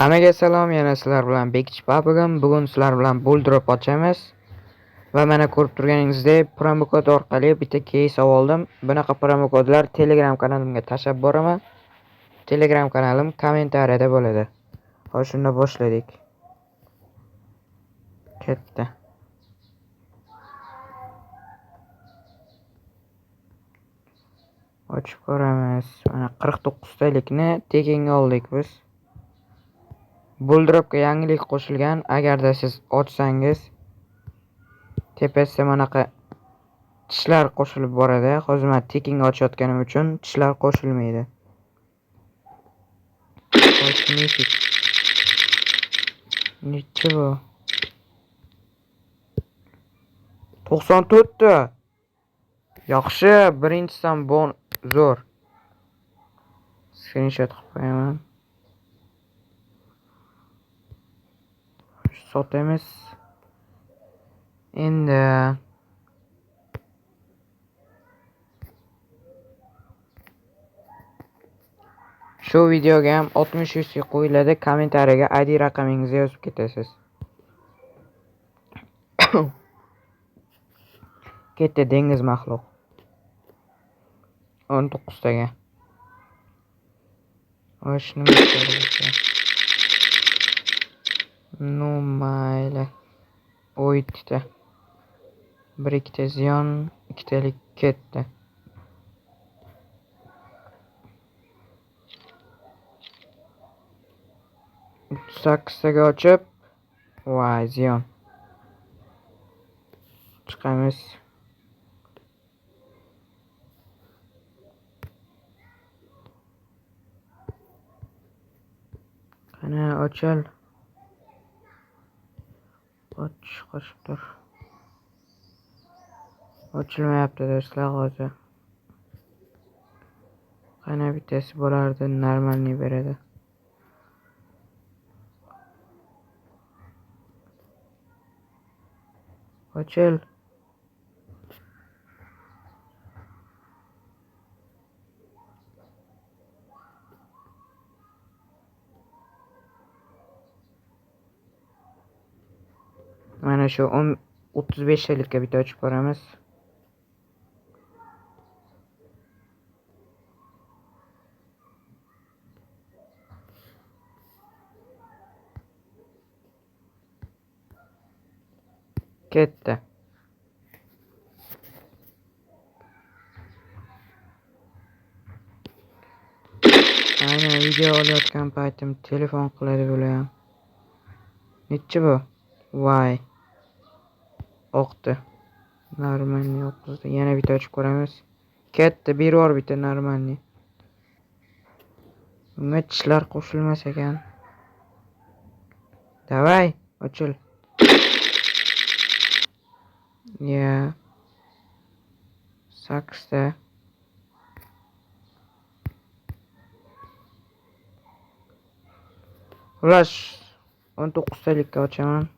Hammaga salom, yana sizlar bilan Bekich bugun sizlar bilan Buldrop ochamiz. Va mana ko'rib turganingizdek, promokod orqali bitta case oldim. Bunaqa promokodlar Telegram kanalimga tashlab boraman. Telegram kanalim kommentariyada bo'ladi. Xo'sh, shunda boshladik. Ketdi. Ochib ko'ramiz. Mana 49 talikni tekinga oldik biz. Buldropga yangilik qo'shilgan. Agarda siz ochsangiz tepasida manaqa tishlar qo'shilib boradi. Hozir men tekinga ochayotganim uchun tishlar qo'shilmaydi. Necha bu? 94 ta. Yaxshi, birinchisidan zo'r. Screenshot qilib qo'yaman. Sotamiz. Endi shu videoga ham 60 ga qo'yiladi. Kommentariyaga ID raqamingizni yozib ketasiz. Ketdi dengiz maxluq. 19 taga. Osh nima kerak? No mayli. O'ytdi. 1-2 ta ziyon, 2 talik ketdi. Sakkiztaga ochib, voy ziyon. Chiqamiz. Qani ochil. Qochib tur. Ochilmayapti do'stlar hozir. Qani bittasi bo'lardi, normalni beradi. Ochil. Mana shu 35 talikka bitta ochib ko'ramiz. Ketdi. Aynan video olayotgan paytim telefon qiladi bular. Nechi bu? Voy. Oqdi. Normalni yo'qdi. Yana bitta ochib ko'ramiz. Ketdi, bir bitta normalni. Unga tishlar qo'shilmas ekan. Davay, ochil. Ya. 8 ta. Xullas 19 talikka ochaman.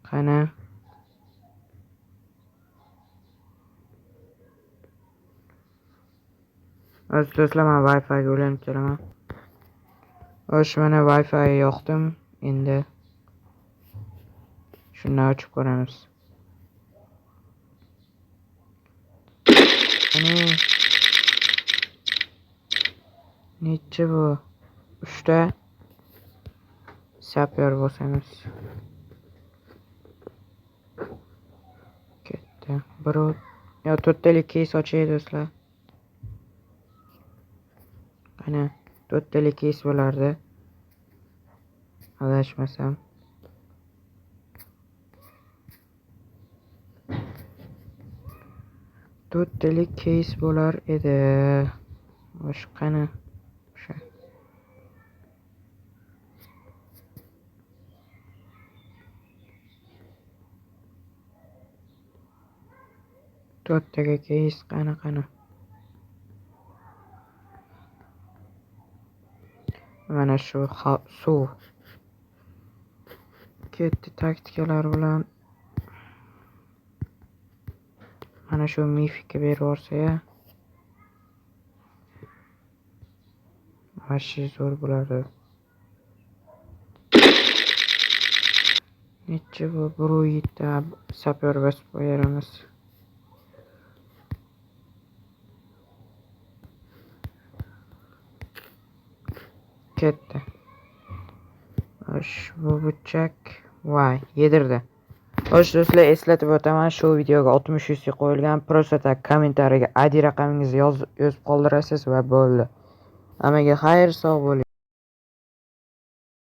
Qani do'stlar, men Wi-Fi ga ulanib kelaman. Xo'sh, mana Wi-Fi yoqdim. Endi shuni ochib ko'ramiz. Necha bu? 3 ta. Sapyor bosamiz. Ketdi. Yo 4 talik case ochay do'stlar. Qani 4 talik case bo'lardi. Adashmasam. To'rttalik case bo'lar edi. O'sha qani? O'sha. To'rttaga case qani? Mana shu suv. Ketdi taktikalar bilan. ana shu mifika berib yuborsa-ya. Vashi zo'r bo'ladi. Necha bu 1.7 sapyor bosib qo'yaramiz. Ketdi. Ushbu burchak yedirdi. Xo'sh do'stlar, eslatib o'taman, shu videoga 60 yuzga qo'yilgan. Просто kommentariyaga ID raqamingizni yozib qoldirasiz va bo'ldi. Hammaga xayr, sog' bo'ling.